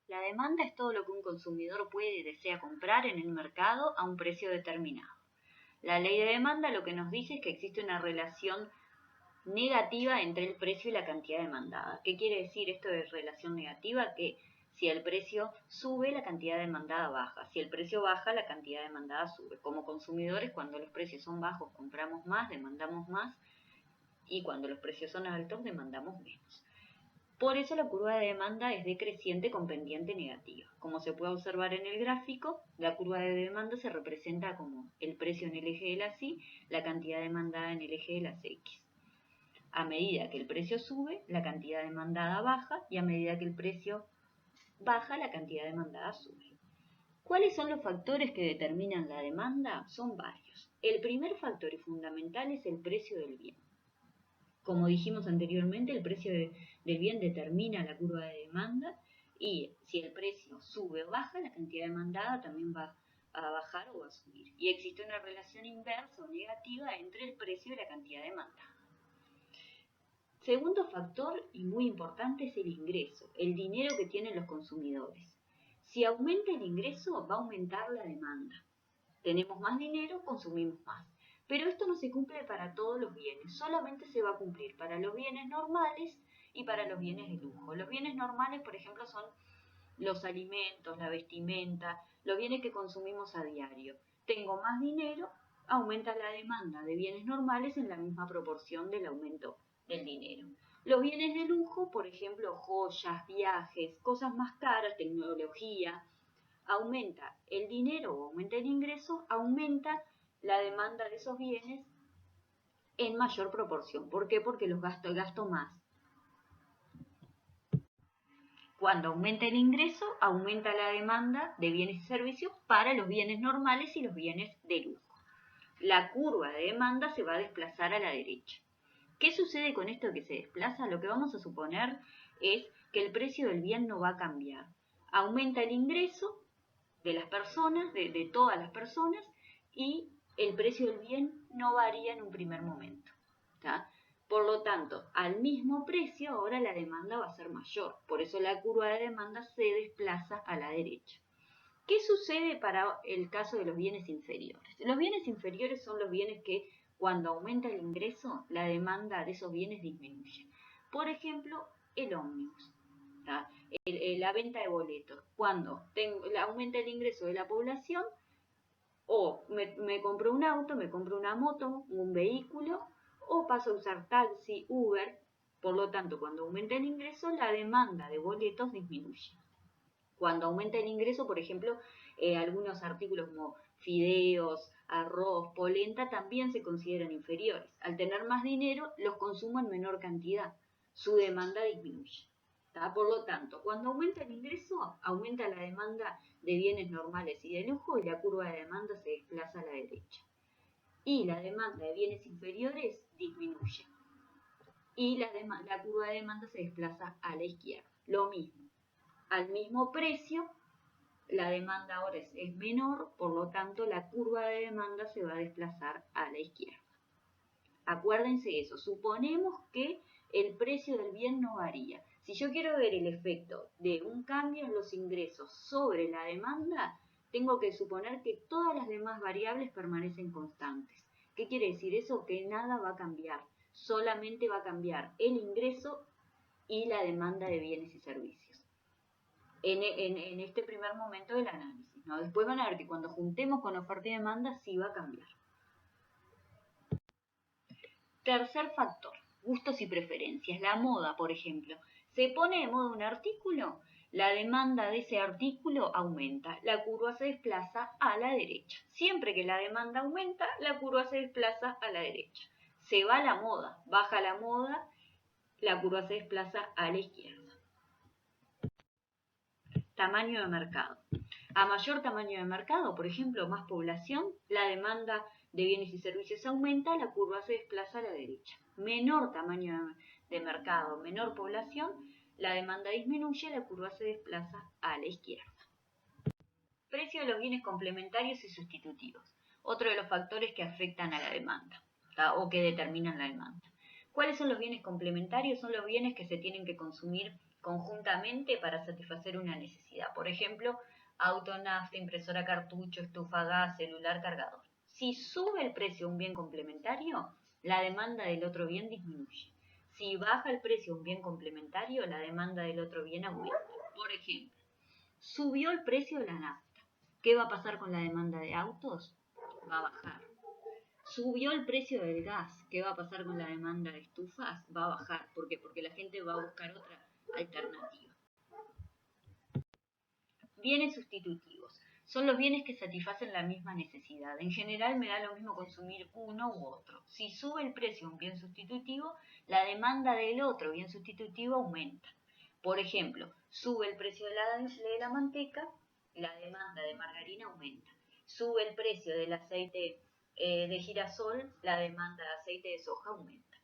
La demanda es todo lo que un consumidor puede y desea comprar en el mercado a un precio determinado. La ley de demanda lo que nos dice es que existe una relación negativa entre el precio y la cantidad demandada. ¿Qué quiere decir esto de relación negativa? Que si el precio sube, la cantidad demandada baja. Si el precio baja, la cantidad demandada sube. Como consumidores, cuando los precios son bajos, compramos más, demandamos más, y cuando los precios son altos, demandamos menos. Por eso la curva de demanda es decreciente con pendiente negativa. Como se puede observar en el gráfico, la curva de demanda se representa como el precio en el eje de las Y, la cantidad demandada en el eje de las X. A medida que el precio sube, la cantidad demandada baja, y a medida que el precio baja, la cantidad demandada sube. ¿Cuáles son los factores que determinan la demanda? Son varios. El primer factor y fundamental es el precio del bien. Como dijimos anteriormente, el precio del bien determina la curva de demanda, y si el precio sube o baja, la cantidad demandada también va a bajar o va a subir. Y existe una relación inversa o negativa entre el precio y la cantidad demandada. Segundo factor, y muy importante, es el ingreso, el dinero que tienen los consumidores. Si aumenta el ingreso, va a aumentar la demanda. Tenemos más dinero, consumimos más. Pero esto no se cumple para todos los bienes, solamente se va a cumplir para los bienes normales y para los bienes de lujo. Los bienes normales, por ejemplo, son los alimentos, la vestimenta, los bienes que consumimos a diario. Tengo más dinero, aumenta la demanda de bienes normales en la misma proporción del aumento del dinero. Los bienes de lujo, por ejemplo, joyas, viajes, cosas más caras, tecnología, aumenta el dinero o aumenta el ingreso, aumenta la demanda de esos bienes en mayor proporción. ¿Por qué? Porque los gasto más. Cuando aumenta el ingreso, aumenta la demanda de bienes y servicios para los bienes normales y los bienes de lujo. La curva de demanda se va a desplazar a la derecha. ¿Qué sucede con esto que se desplaza? Lo que vamos a suponer es que el precio del bien no va a cambiar. Aumenta el ingreso de las personas, de todas las personas, y el precio del bien no varía en un primer momento. ¿Tá? Por lo tanto, al mismo precio ahora la demanda va a ser mayor. Por eso la curva de demanda se desplaza a la derecha. ¿Qué sucede para el caso de los bienes inferiores? Los bienes inferiores son los bienes que cuando aumenta el ingreso, la demanda de esos bienes disminuye. Por ejemplo, el ómnibus. La venta de boletos. Cuando aumenta el ingreso de la población, o me compro un auto, me compro una moto, un vehículo, o paso a usar taxi, Uber. Por lo tanto, cuando aumenta el ingreso, la demanda de boletos disminuye. Cuando aumenta el ingreso, por ejemplo, algunos artículos como fideos, arroz, polenta, también se consideran inferiores. Al tener más dinero, los consumo en menor cantidad. Su demanda disminuye. Por lo tanto, cuando aumenta el ingreso, aumenta la demanda de bienes normales y de lujo, y la curva de demanda se desplaza a la derecha. Y la demanda de bienes inferiores disminuye. Y la curva de demanda se desplaza a la izquierda. Lo mismo. Al mismo precio, la demanda ahora es menor, por lo tanto la curva de demanda se va a desplazar a la izquierda. Acuérdense eso, suponemos que el precio del bien no varía. Si yo quiero ver el efecto de un cambio en los ingresos sobre la demanda, tengo que suponer que todas las demás variables permanecen constantes. ¿Qué quiere decir eso? Que nada va a cambiar, solamente va a cambiar el ingreso y la demanda de bienes y servicios. En este primer momento del análisis, ¿no? Después van a ver que cuando juntemos con oferta y demanda sí va a cambiar. Tercer factor, gustos y preferencias. La moda, por ejemplo. Se pone de moda un artículo, la demanda de ese artículo aumenta, la curva se desplaza a la derecha. Siempre que la demanda aumenta, la curva se desplaza a la derecha. Se va la moda, baja la moda, la curva se desplaza a la izquierda. Tamaño de mercado. A mayor tamaño de mercado, por ejemplo, más población, la demanda de bienes y servicios aumenta, la curva se desplaza a la derecha. Menor tamaño de mercado, menor población, la demanda disminuye, la curva se desplaza a la izquierda. Precio de los bienes complementarios y sustitutivos. Otro de los factores que afectan a la demanda, o que determinan la demanda. ¿Cuáles son los bienes complementarios? Son los bienes que se tienen que consumir conjuntamente para satisfacer una necesidad. Por ejemplo, auto, nafta, impresora cartucho, estufa gas, celular, cargador. Si sube el precio de un bien complementario, la demanda del otro bien disminuye. Si baja el precio de un bien complementario, la demanda del otro bien aumenta. Por ejemplo, subió el precio de la nafta. ¿Qué va a pasar con la demanda de autos? Va a bajar. Subió el precio del gas. ¿Qué va a pasar con la demanda de estufas? Va a bajar. ¿Por qué? Porque la gente va a buscar otra alternativa. Bienes sustitutivos. Son los bienes que satisfacen la misma necesidad. En general me da lo mismo consumir uno u otro. Si sube el precio de un bien sustitutivo, la demanda del otro bien sustitutivo aumenta. Por ejemplo, sube el precio de la manteca, la demanda de margarina aumenta. Sube el precio del aceite de girasol, la demanda de aceite de soja aumenta.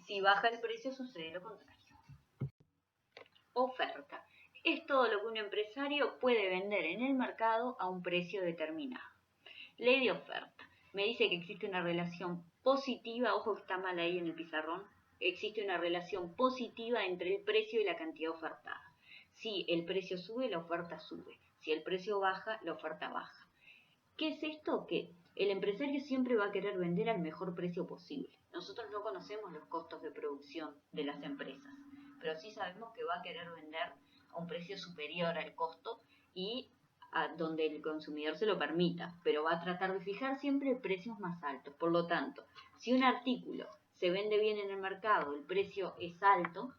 Si baja el precio, sucede lo contrario. Oferta. Es todo lo que un empresario puede vender en el mercado a un precio determinado. Ley de oferta. Me dice que existe una relación positiva, ojo que está mal ahí en el pizarrón, existe una relación positiva entre el precio y la cantidad ofertada. Si el precio sube, la oferta sube. Si el precio baja, la oferta baja. ¿Qué es esto? Que el empresario siempre va a querer vender al mejor precio posible. Nosotros no conocemos los costos de producción de las empresas, pero sí sabemos que va a querer vender a un precio superior al costo y a donde el consumidor se lo permita, pero va a tratar de fijar siempre precios más altos. Por lo tanto, si un artículo se vende bien en el mercado, el precio es alto,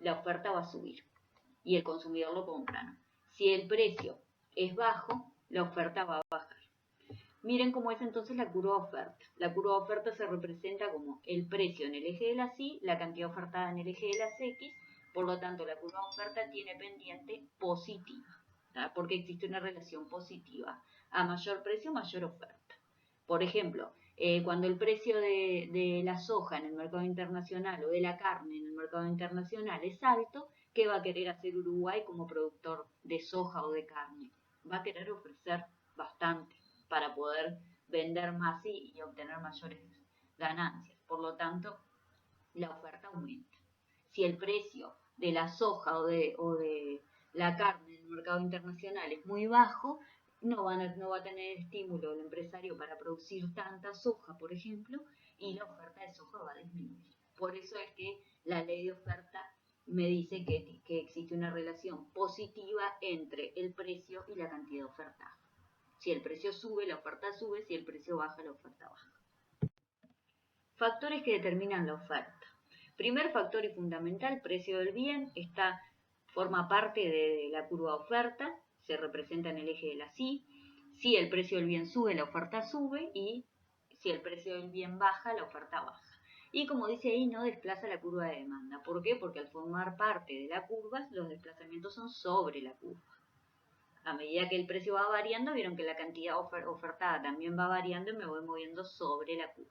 la oferta va a subir y el consumidor lo compra, ¿no? Si el precio es bajo, la oferta va a bajar. Miren cómo es entonces la curva de oferta. La curva de oferta se representa como el precio en el eje de las Y, la cantidad ofertada en el eje de las X. Por lo tanto, la curva de oferta tiene pendiente positiva, ¿tá? Porque existe una relación positiva. A mayor precio, mayor oferta. Por ejemplo, cuando el precio de la soja en el mercado internacional o de la carne en el mercado internacional es alto, ¿qué va a querer hacer Uruguay como productor de soja o de carne? Va a querer ofrecer bastante para poder vender más y obtener mayores ganancias. Por lo tanto, la oferta aumenta. Si el precio de la soja o de la carne en el mercado internacional es muy bajo, no va a tener estímulo el empresario para producir tanta soja, por ejemplo, y la oferta de soja va a disminuir. Por eso es que la ley de oferta me dice que existe una relación positiva entre el precio y la cantidad ofertada. Si el precio sube, la oferta sube. Si el precio baja, la oferta baja. Factores que determinan la oferta. Primer factor y fundamental, precio del bien, forma parte de la curva de oferta, se representa en el eje de las Y. Si el precio del bien sube, la oferta sube, y si el precio del bien baja, la oferta baja. Y como dice ahí, no desplaza la curva de demanda. ¿Por qué? Porque al formar parte de la curva, los desplazamientos son sobre la curva. A medida que el precio va variando, vieron que la cantidad ofertada también va variando y me voy moviendo sobre la curva.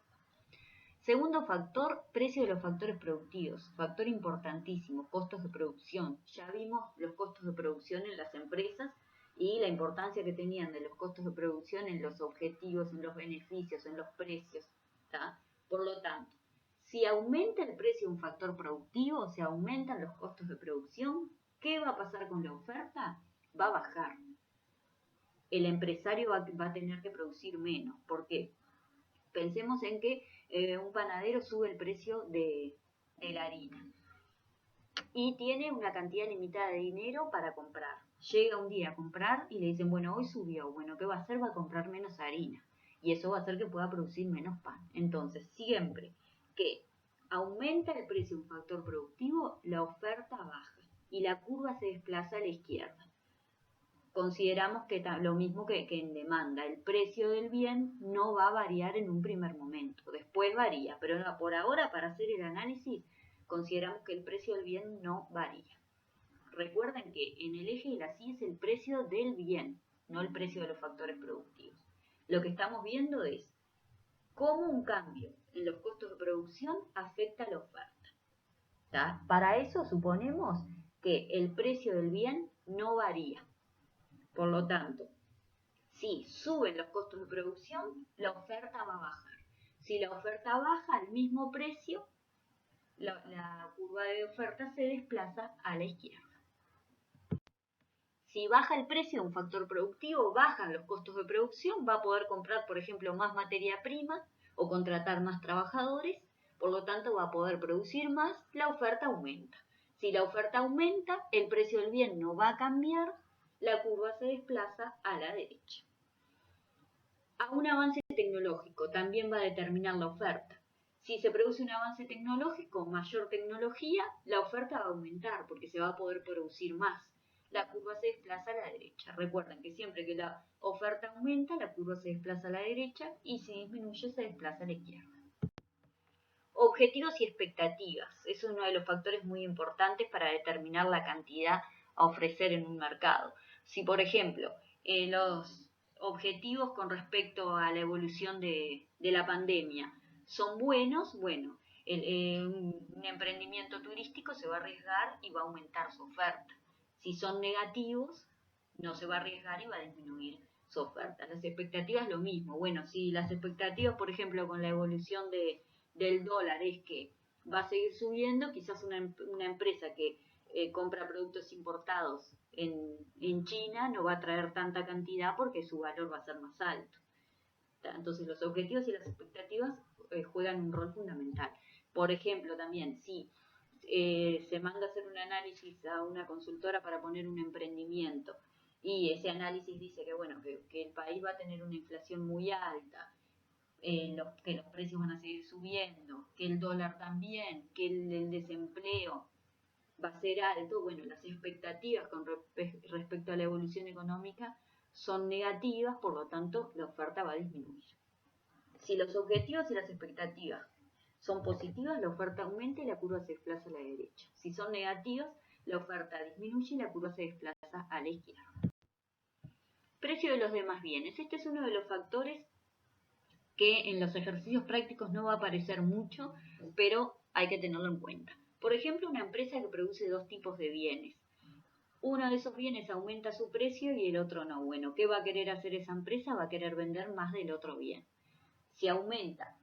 Segundo factor, precio de los factores productivos. Factor importantísimo, costos de producción. Ya vimos los costos de producción en las empresas y la importancia que tenían de los costos de producción en los objetivos, en los beneficios, en los precios, ¿tá? Por lo tanto, si aumenta el precio de un factor productivo, si aumentan los costos de producción, ¿qué va a pasar con la oferta? Va a bajar. El empresario va a tener que producir menos. ¿Por qué? Pensemos en que un panadero sube el precio de la harina y tiene una cantidad limitada de dinero para comprar. Llega un día a comprar y le dicen, bueno, hoy subió. Bueno, ¿qué va a hacer? Va a comprar menos harina y eso va a hacer que pueda producir menos pan. Entonces, siempre que aumenta el precio de un factor productivo, la oferta baja y la curva se desplaza a la izquierda. Consideramos que lo mismo que en demanda, el precio del bien no va a variar en un primer momento, después varía, pero no, por ahora para hacer el análisis consideramos que el precio del bien no varía. Recuerden que en el eje de la Y es el precio del bien, no el precio de los factores productivos. Lo que estamos viendo es cómo un cambio en los costos de producción afecta a la oferta. ¿Tá? Para eso suponemos que el precio del bien no varía. Por lo tanto, si suben los costos de producción, la oferta va a bajar. Si la oferta baja al mismo precio, la curva de oferta se desplaza a la izquierda. Si baja el precio de un factor productivo, bajan los costos de producción, va a poder comprar, por ejemplo, más materia prima o contratar más trabajadores, por lo tanto va a poder producir más, la oferta aumenta. Si la oferta aumenta, el precio del bien no va a cambiar, la curva se desplaza a la derecha. A un avance tecnológico también va a determinar la oferta. Si se produce un avance tecnológico, mayor tecnología, la oferta va a aumentar porque se va a poder producir más. La curva se desplaza a la derecha. Recuerden que siempre que la oferta aumenta, la curva se desplaza a la derecha y si disminuye, se desplaza a la izquierda. Objetivos y expectativas. Es uno de los factores muy importantes para determinar la cantidad a ofrecer en un mercado. Si, por ejemplo, los objetivos con respecto a la evolución de la pandemia son buenos, bueno, un emprendimiento turístico se va a arriesgar y va a aumentar su oferta. Si son negativos, no se va a arriesgar y va a disminuir su oferta. Las expectativas lo mismo. Bueno, si las expectativas, por ejemplo, con la evolución del dólar es que va a seguir subiendo, quizás una empresa que compra productos importados en China no va a traer tanta cantidad porque su valor va a ser más alto. Entonces los objetivos y las expectativas juegan un rol fundamental. Por ejemplo, también si se manda a hacer un análisis a una consultora para poner un emprendimiento y ese análisis dice que bueno que el país va a tener una inflación muy alta, que los precios van a seguir subiendo, que el dólar también, que el desempleo va a ser alto, bueno, las expectativas con respecto a la evolución económica son negativas, por lo tanto la oferta va a disminuir. Si los objetivos y las expectativas son positivas, la oferta aumenta y la curva se desplaza a la derecha. Si son negativas, la oferta disminuye y la curva se desplaza a la izquierda. Precio de los demás bienes. Este es uno de los factores que en los ejercicios prácticos no va a aparecer mucho, pero hay que tenerlo en cuenta. Por ejemplo, una empresa que produce dos tipos de bienes. Uno de esos bienes aumenta su precio y el otro no. Bueno, ¿qué va a querer hacer esa empresa? Va a querer vender más del otro bien. Si aumenta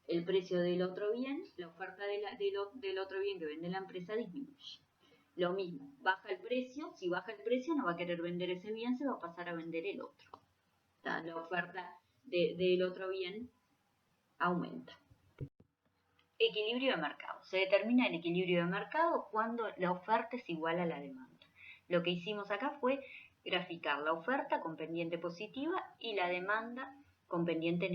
el precio del otro bien, la oferta del otro bien que vende la empresa disminuye. Lo mismo, baja el precio. Si baja el precio, no va a querer vender ese bien, se va a pasar a vender el otro. La oferta del otro bien aumenta. Equilibrio de mercado. Se determina el equilibrio de mercado cuando la oferta es igual a la demanda. Lo que hicimos acá fue graficar la oferta con pendiente positiva y la demanda con pendiente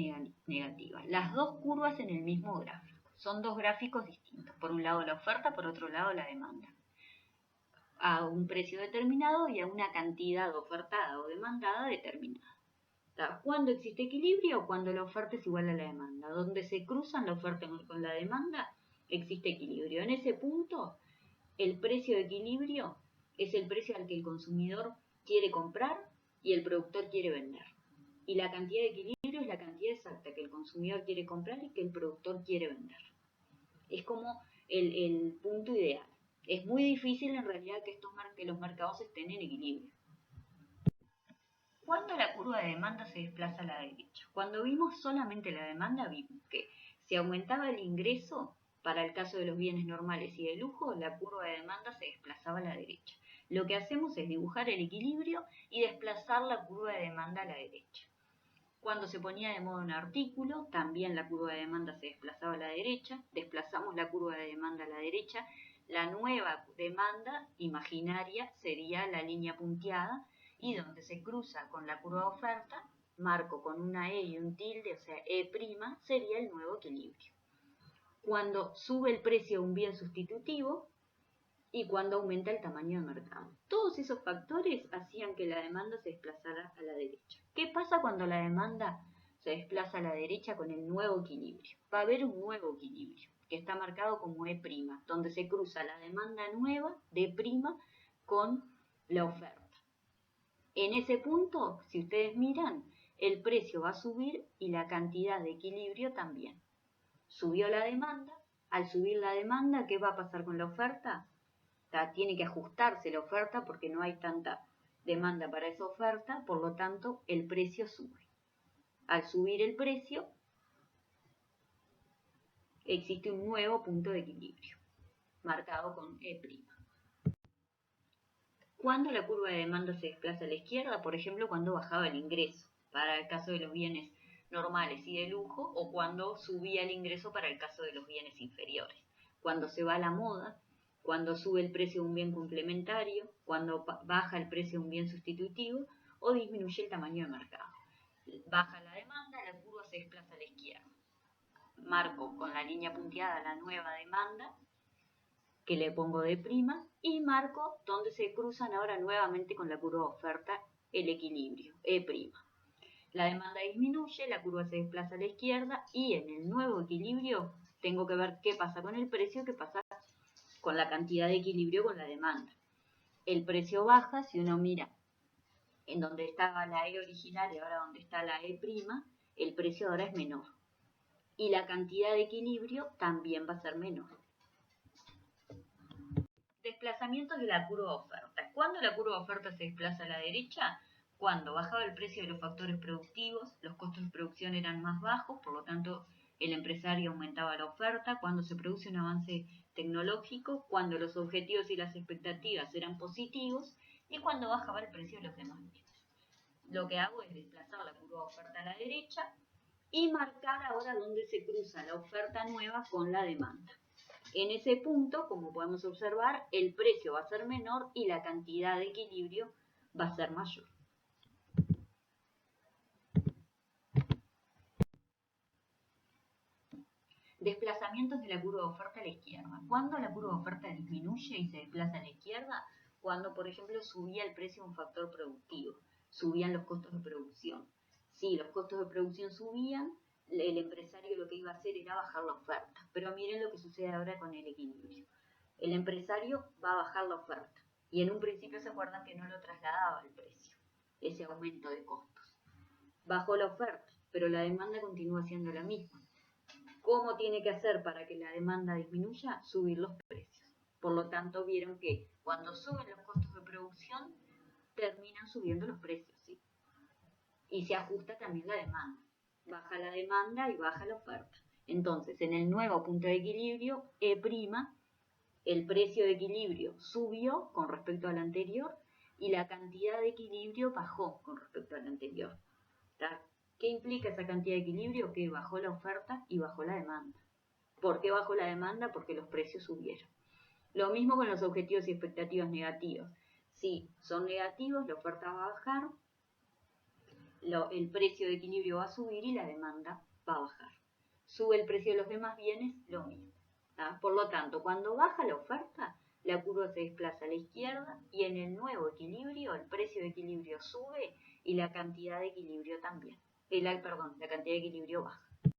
negativa. Las dos curvas en el mismo gráfico. Son dos gráficos distintos. Por un lado la oferta, por otro lado la demanda. A un precio determinado y a una cantidad ofertada o demandada determinada. ¿Cuándo existe equilibrio? Cuando la oferta es igual a la demanda. Donde se cruzan la oferta con la demanda, existe equilibrio. En ese punto, el precio de equilibrio es el precio al que el consumidor quiere comprar y el productor quiere vender. Y la cantidad de equilibrio es la cantidad exacta que el consumidor quiere comprar y que el productor quiere vender. Es como el punto ideal. Es muy difícil en realidad que los mercados estén en equilibrio. ¿Cuándo la curva de demanda se desplaza a la derecha? Cuando vimos solamente la demanda, vimos que si aumentaba el ingreso, para el caso de los bienes normales y de lujo, la curva de demanda se desplazaba a la derecha. Lo que hacemos es dibujar el equilibrio y desplazar la curva de demanda a la derecha. Cuando se ponía de moda un artículo, también la curva de demanda se desplazaba a la derecha, desplazamos la curva de demanda a la derecha, la nueva demanda imaginaria sería la línea punteada, y donde se cruza con la curva de oferta, marco con una E y un tilde, o sea, E', sería el nuevo equilibrio. Cuando sube el precio de un bien sustitutivo y cuando aumenta el tamaño de mercado. Todos esos factores hacían que la demanda se desplazara a la derecha. ¿Qué pasa cuando la demanda se desplaza a la derecha con el nuevo equilibrio? Va a haber un nuevo equilibrio, que está marcado como E', donde se cruza la demanda nueva de prima con la oferta. En ese punto, si ustedes miran, el precio va a subir y la cantidad de equilibrio también. Subió la demanda. Al subir la demanda, ¿qué va a pasar con la oferta? Tiene que ajustarse la oferta porque no hay tanta demanda para esa oferta, por lo tanto, el precio sube. Al subir el precio, existe un nuevo punto de equilibrio. marcado con E'. Cuando la curva de demanda se desplaza a la izquierda, por ejemplo, cuando bajaba el ingreso, para el caso de los bienes normales y de lujo, o cuando subía el ingreso para el caso de los bienes inferiores. Cuando se va a la moda, cuando sube el precio de un bien complementario, cuando baja el precio de un bien sustitutivo o disminuye el tamaño de mercado. Baja la demanda, la curva se desplaza a la izquierda. Marco con la línea punteada la nueva demanda, que le pongo de prima, y marco donde se cruzan ahora nuevamente con la curva de oferta el equilibrio, E'. La demanda disminuye, la curva se desplaza a la izquierda y en el nuevo equilibrio tengo que ver qué pasa con el precio, qué pasa con la cantidad de equilibrio con la demanda. El precio baja, si uno mira en donde estaba la E original y ahora donde está la E', el precio ahora es menor. Y la cantidad de equilibrio también va a ser menor. Desplazamientos de la curva de oferta. ¿Cuándo la curva de oferta se desplaza a la derecha? Cuando bajaba el precio de los factores productivos, los costos de producción eran más bajos, por lo tanto el empresario aumentaba la oferta, cuando se produce un avance tecnológico, cuando los objetivos y las expectativas eran positivos y cuando bajaba el precio de los demás bienes. Lo que hago es desplazar la curva de oferta a la derecha y marcar ahora dónde se cruza la oferta nueva con la demanda. En ese punto, como podemos observar, el precio va a ser menor y la cantidad de equilibrio va a ser mayor. Desplazamientos de la curva de oferta a la izquierda. ¿Cuándo la curva de oferta disminuye y se desplaza a la izquierda? Cuando, por ejemplo, subía el precio de un factor productivo, subían los costos de producción. Si los costos de producción subían, el empresario lo que iba a hacer era bajar la oferta. Pero miren lo que sucede ahora con el equilibrio. El empresario va a bajar la oferta y en un principio se acuerdan que no lo trasladaba al precio, ese aumento de costos. Bajó la oferta, pero la demanda continúa siendo la misma. ¿Cómo tiene que hacer para que la demanda disminuya? Subir los precios. Por lo tanto, vieron que cuando suben los costos de producción, terminan subiendo los precios, ¿sí? Y se ajusta también la demanda. Baja la demanda y baja la oferta. Entonces, en el nuevo punto de equilibrio, E', el precio de equilibrio subió con respecto al anterior y la cantidad de equilibrio bajó con respecto al anterior. ¿Qué implica esa cantidad de equilibrio? Que bajó la oferta y bajó la demanda. ¿Por qué bajó la demanda? Porque los precios subieron. Lo mismo con los objetivos y expectativas negativos. Si son negativos, la oferta va a bajar, el precio de equilibrio va a subir y la demanda va a bajar. Sube el precio de los demás bienes, lo mismo. Por lo tanto, cuando baja la oferta, la curva se desplaza a la izquierda y en el nuevo equilibrio el precio de equilibrio sube y la cantidad de equilibrio también. La cantidad de equilibrio baja.